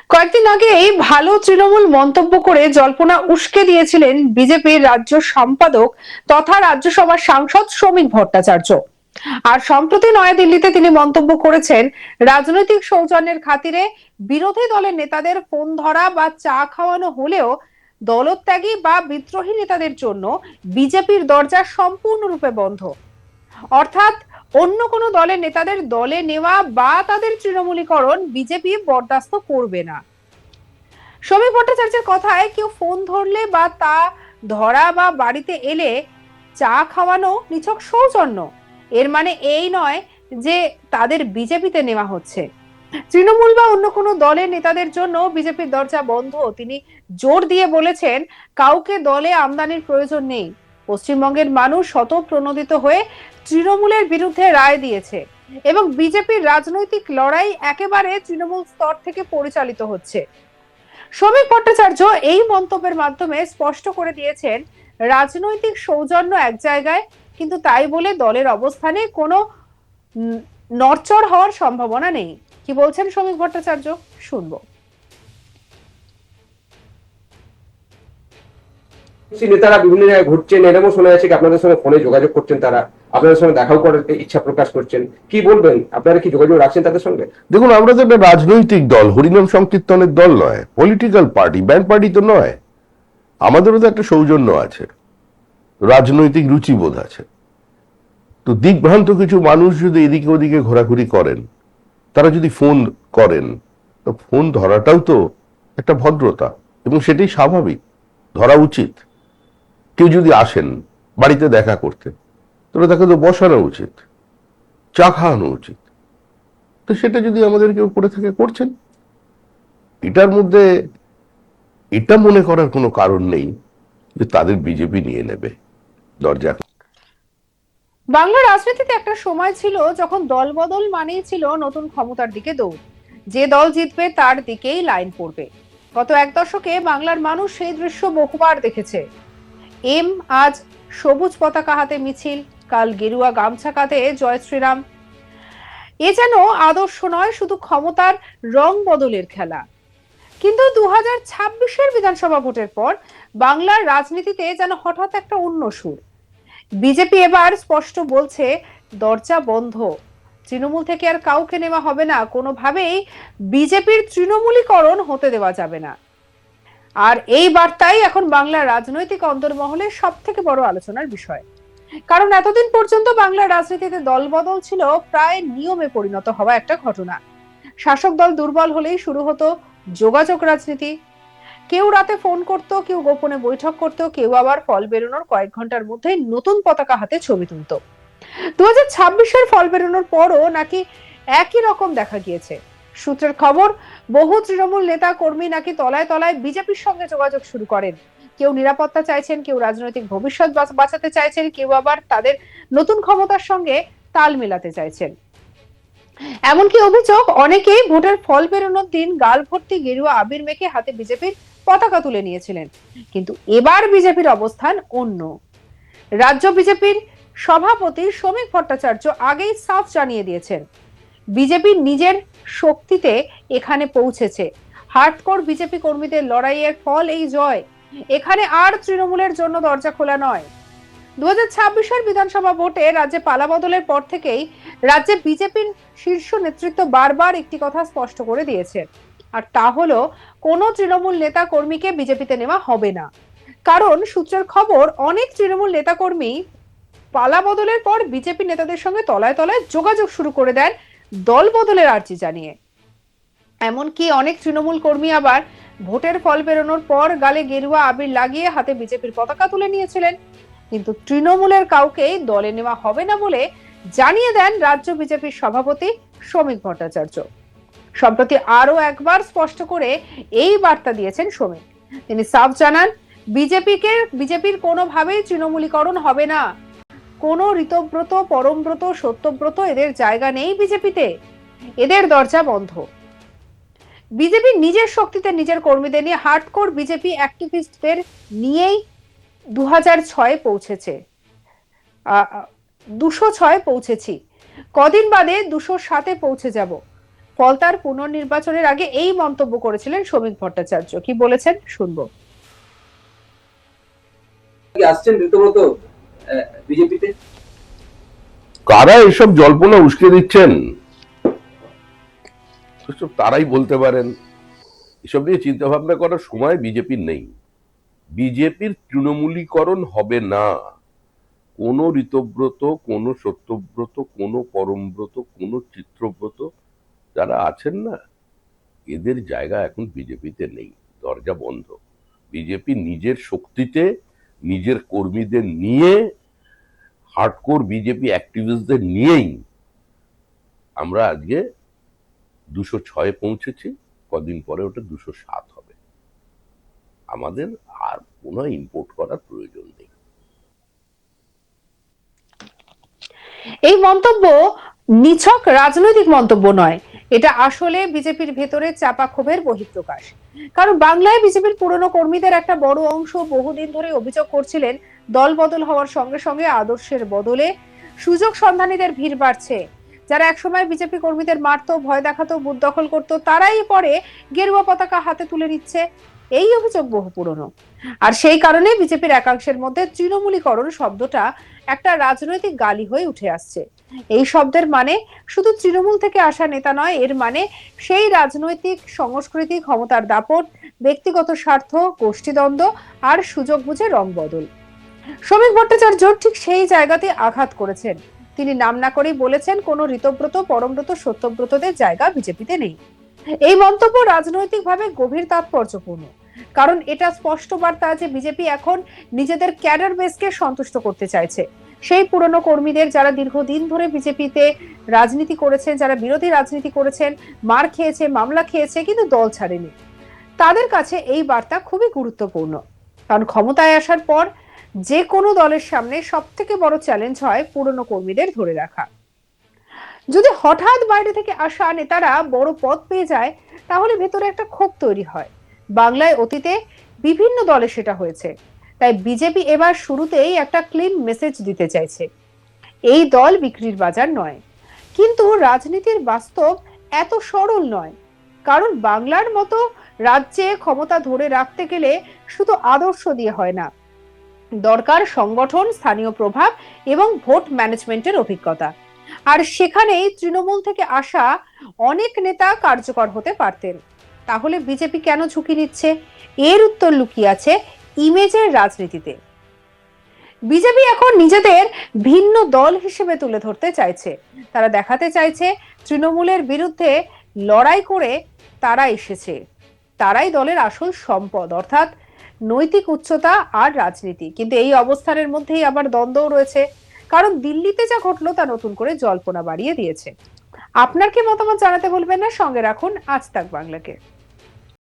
কয়েকদিন আগে এই ভালো তৃণমূল মন্তব্য করে জল্পনা উস্কে দিয়েছিলেন বিজেপির রাজ্য সম্পাদক তথা রাজ্যসভার সাংসদ শ্রমিক ভট্টাচার্য। আর সম্প্রতি নয়াদিল্লিতে তিনি মন্তব্য করেছেন, রাজনৈতিক সৌজন্যের খাতিরে বিরোধী দলের নেতাদের ফোন ধরা বা চা খাওয়ানো হলেও দলত্যাগী বা বিদ্রোহী নেতাদের জন্য বিজেপির দরজা সম্পূর্ণরূপে বন্ধ। অর্থাৎ অন্য কোনো দলের নেতাদের দলে নেওয়া বা তাদের তৃণমূলীকরণ বিজেপি বরদাস্ত করবে না। শ্রমিক ভট্টাচার্যের কথায় কেউ ফোন ধরলে বা তা ধরা বা বাড়িতে এলে চা খাওয়ানো নিছক সৌজন্য, এর মানে এই নয় যে তাদের বিজেপিতে নেওয়া হচ্ছে। তৃণমূল বা অন্য কোনো দলের নেতাদের জন্য বিজেপির দরজা বন্ধ। তিনি জোর দিয়ে বলেছেন, কাউকে দলে আমদানির প্রয়োজন নেই। পশ্চিমবঙ্গের মানুষ শতপ্রণোদিত হয়ে তৃণমূলের বিরুদ্ধে রায় দিয়েছে এবং বিজেপির রাজনৈতিক লড়াই একেবারে তৃণমূল স্তর থেকে পরিচালিত হচ্ছে। শ্রমিক ভট্টাচার্য এই মন্তব্যের মাধ্যমে স্পষ্ট করে দিয়েছেন, রাজনৈতিক সৌজন্য এক জায়গায়, কিন্তু তাই বলে দলের অবস্থানে কোনো নড়চড় হওয়ার সম্ভাবনা নেই। কি বলছেন শ্রমিক ভট্টাচার্য, শুনবো। নেতারা বিভিন্ন জায়গায় ঘুরছেন, এরকমও শোনা যাচ্ছে কি আপনাদের সঙ্গে ফোনে যোগাযোগ করছেন, তারা আপনাদের সঙ্গে দেখাও করার ইচ্ছা প্রকাশ করছেন। কি বলবেন, আপনারা কি যোগাযোগ রাখছেন তাদের সঙ্গে? দেখুন, আমরা তো একটা রাজনৈতিক দল, হরিনাম সংকীর্তনের দল নয়, পলিটিক্যাল পার্টি, ব্যান্ড পার্টি তো নয়। আমাদেরও তো একটা সৌজন্য আছে, রাজনৈতিক রুচিবোধ আছে। তো দিকভ্রান্ত কিছু মানুষ যদি এদিকে ওদিকে ঘোরাঘুরি করেন, তারা যদি ফোন করেন, তো ফোন ধরাটাও তো একটা ভদ্রতা এবং সেটাই স্বাভাবিক, ধরা উচিত। কেউ যদি আসেন বাড়িতে দেখা করতে, তাহলে তাকে তো বসানো উচিত, চা খাওয়ানো উচিত। তো সেটা যদি আমাদের কেউ করে থাকে, করছেন, এটার মধ্যে এটা মনে করার কোনো কারণ নেই যে তাদের বিজেপি নিয়ে নেবে দরজা। বাংলা রাজনীতিতে একটা সময় ছিল যখন দলবদল মানেই ছিল নতুন ক্ষমতার দিকে দৌড়। যে দল জিতবে তার দিকেই লাইন পড়বে। গত এক দশকে বাংলার মানুষ সেই দৃশ্য বহুবার দেখেছে। আজ সবুজ পতাকা হাতে মিছিল, কাল গেরুয়া গামছা কাঁধে জয় শ্রীরাম। এ যেন আদর্শ নয়, শুধু ক্ষমতার রং বদলের খেলা। কিন্তু 2026-এর বিধানসভা ভোটের পর বাংলার রাজনীতিতে যেন হঠাৎ একটা অন্য সুর। বিজেপি এবার স্পষ্ট বলছে, দরজা বন্ধ। তৃণমূল থেকে আর কাউকে নেওয়া হবে না, কোনোভাবেই বিজেপির তৃণমূলীকরণ হতে দেওয়া যাবে না। আর এই বার্তাই এখন বাংলার রাজনৈতিক অন্তর্মহলে সব থেকে বড় আলোচনার বিষয়। কারণ এতদিন পর্যন্ত বাংলার রাজনীতিতে দলবদল ছিল প্রায় নিয়মে পরিণত হওয়া একটা ঘটনা। শাসক দল দুর্বল হলেই শুরু হতো যোগাযোগ রাজনীতি। কেউ রাতে ফোন করতো, কেউ গোপনে বৈঠক করতো, কেউ আবার ফল বেরোনোর কয়েক ঘন্টার মধ্যে নতুন পতাকা হাতে ছবি তুলতো। 2026-এর ফল বেরোনোর পরও নাকি একই রকম দেখা গিয়েছে। সূত্রের খবর, বহু তৃণমূল নেতা কর্মী নাকি তলায় তলায় বিজেপির সঙ্গে যোগাযোগ শুরু করেন। কেউ নিরাপত্তা চাইছেন, কেউ রাজনৈতিক ভবিষ্যৎ বাঁচাতে চাইছেন, কেউ আবার তাদের নতুন ক্ষমতার সঙ্গে তাল মেলাতে চাইছেন। এমনকি অভিযোগ, অনেকেই ভোটের ফল বেরোনোর দিন গাল ভর্তি গেরুয়া আবির মেখে হাতে বিজেপির পতাকা তুলে নিয়েছিলেন। কিন্তু এবার বিজেপির অবস্থান অন্য। রাজ্য বিজেপির সভাপতি শ্রমিক ভট্টাচার্য আগেই সাফ জানিয়ে দিয়েছেন, বিজেপি নিজের শক্তিতে এখানে পৌঁছেছে। হার্ডকোর বিজেপি কর্মীদের লড়াইয়ের ফল এই জয়। এখানে আর তৃণমূলের জন্য দরজা খোলা নয়। 2026-এর বিধানসভা ভোটে রাজ্যে পালাবদলের পর থেকেই রাজ্যে বিজেপির শীর্ষ নেতৃত্ব বারবার একটি কথা স্পষ্ট করে দিয়েছে, আর তা হলো কোনো তৃণমূল নেতা কর্মীকে বিজেপিতে নেওয়া হবে না। কারণ সূত্রের খবর, অনেক তৃণমূল নেতা কর্মী পালা বদলের পর বিজেপি নেতাদের সঙ্গে তলায় তলায় যোগাযোগ শুরু করে দেন দল বদলের আর্জি জানিয়ে। এমনকি অনেক তৃণমূল কর্মী আবার ভোটের ফল বেরোনোর পর গালে গেরুয়া আবির লাগিয়ে হাতে বিজেপির পতাকা তুলে নিয়েছিলেন। কিন্তু তৃণমূলের কাউকেই দলে নেওয়া হবে না বলে জানিয়ে দেন রাজ্য বিজেপির সভাপতি শ্রমিক ভট্টাচার্য। সম্প্রতি আরো একবার স্পষ্ট করে এই বার্তা দিয়েছেন শ্রমিক। তিনি সাফ জানান, বিজেপির কোনোভাবেই তৃণমূলীকরণ হবে না। কোন ঋতব্রত, পরমব্রত, সত্যব্রত এদের জায়গা নেই বিজেপিতে। এদের দরজা বন্ধ। বিজেপি নিজের শক্তিতে নিজের কর্মীদের নিয়ে, হার্ডকোর বিজেপি অ্যাক্টিভিস্টদের নিয়েই 2006 পৌঁছেছে। 206 পৌঁছেছি, কদিন বাদে 207-এ পৌঁছে যাব। ফলতার পুনর্নির্বাচনের আগে এই মন্তব্য করেছিলেন শ্রমিক ভট্টাচার্য। কি বলেছেন শুনবো। আসছেন রীতিমতো বিজেপিতে? কারা এসব জল্পনা উস্কে দিচ্ছেন এসব তারাই বলতে পারেন। এসব নিয়ে চিন্তা ভাবনা করার সময় বিজেপির নেই। বিজেপির তৃণমূলীকরণ হবে না। কোন ঋতব্রত, কোন সত্যব্রত, কোন পরমব্রত, কোন চিত্রব্রত যারা আছেন না, এদের জায়গা এখন বিজেপিতে নেই। দরজা বন্ধ। বিজেপি নিজের শক্তিতে, নিজের কর্মীদের নিয়ে, হার্ডকোর বিজেপি অ্যাক্টিভিস্টদের নিয়েই আমরা আজকে 206 পৌঁছেছি। কদিন পরে ওটা 207 হবে। আমাদের আর কোনো ইম্পোর্ট করার প্রয়োজন নেই। এই মন্তব্য নিছক রাজনৈতিক মন্তব্য নয়, এটা আসলে বিজেপির ভেতরে চাপা ক্ষোভের বহিঃপ্রকাশ। কারণ বাংলায় বিজেপির পুরনো কর্মীদের একটা বড় অংশ বহুদিন ধরে অভিযোগ করছিলেন, দল বদল হওয়ার সঙ্গে সঙ্গে আদর্শের বদলে সুযোগ সন্ধানীদের ভিড় বাড়ছে। যারা একসময় বিজেপি কর্মীদের মারতো, ভয় দেখাতো, বুথ দখল করতো, তারাই পরে গেরুয়া পতাকা হাতে তুলে নিচ্ছে। এই অভিযোগ বহু পুরনো। আর সেই কারণে বিজেপির একাংশের মধ্যে তৃণমূলীকরণ শব্দটা একটা রাজনৈতিক গালি হয়ে উঠে আসছে। এই শব্দের মানে শুধু তৃণমূল থেকে আসা নেতা নয়, এর মানে সেই রাজনৈতিক সংস্কৃতি, ক্ষমতার দাপট, ব্যক্তিগত স্বার্থ, গোষ্ঠীদ্বন্দ্ব আর সুযোগ বুঝে রং বদল। শ্রমিক ভট্টাচার্য ঠিক সেই জায়গাতে আঘাত করেছেন। তিনি নাম না করেই বলেছেন, কোন ঋতব্রত, পরমব্রত, সত্যব্রতদের জায়গা বিজেপিতে নেই। এই মন্তব্য রাজনৈতিকভাবে গভীর তাৎপর্যপূর্ণ, কারণ এটা স্পষ্ট বার্তা যে বিজেপি এখন নিজেদের ক্যাডার বেসকে সন্তুষ্ট করতে চাইছে। সেই পুরনো কর্মীদের যারা দীর্ঘদিন ধরে বিজেপিতে রাজনীতি করেছেন, যারা বিরোধী রাজনীতি করেছেন, মার খেয়েছে, মামলা খেয়েছে, কিন্তু দল ছাড়েনি, তাদের কাছে এই বার্তা খুবই গুরুত্বপূর্ণ। কারণ ক্ষমতায় আসার পর যে কোনো দলের সামনে সব থেকে বড় চ্যালেঞ্জ হয় পুরনো কর্মীদের ধরে রাখা। যদি হঠাৎ বাইরে থেকে আসা নেতারা বড় পদ পেয়ে যায়, তাহলে ভেতরে একটা ক্ষোভ তৈরি হয়। বাংলায় অতীতে বিভিন্ন দলে সেটা হয়েছে। তাই বিজেপি এবার শুরুতেই একটা ক্লিন মেসেজ দিতে চাইছে, এই দল বিক্রির বাজার নয়। কিন্তু রাজনীতির বাস্তব এত সরল নয়। কারণ বাংলার মতো রাজ্যে ক্ষমতা ধরে রাখতে গেলে শুধু আদর্শ দিয়ে হয় না, দরকার সংগঠন, স্থানীয় প্রভাব এবং ভোট ম্যানেজমেন্টের অভিজ্ঞতা। আর সেখানেই তৃণমূল থেকে আসা অনেক নেতা কার্যকর হতে পারতেন। তাহলে বিজেপি কেন ঝুঁকি নিচ্ছে? এর উত্তর লুকিয়ে আছে ইমেজের রাজনীতিতে। বিজেপি এখন নিজেদের ভিন্ন দল হিসেবে তুলে ধরতে চাইছে। তারা দেখাতে চাইছে তৃণমূলের বিরুদ্ধে লড়াই করে তারা এসেছে, তারাই দলের আসল সম্পদ, অর্থাৎ নৈতিক উচ্চতা আর রাজনীতি। কিন্তু এই অবস্থানের মধ্যেই আবার দ্বন্দ্বও রয়েছে, কারণ দিল্লিতে যা ঘটলো তা নতুন করে জল্পনা বাড়িয়ে দিয়েছে। আপনার কি মতামত জানাতে ভুলবেন না। সঙ্গে রাখুন আজ তাক বাংলাকে।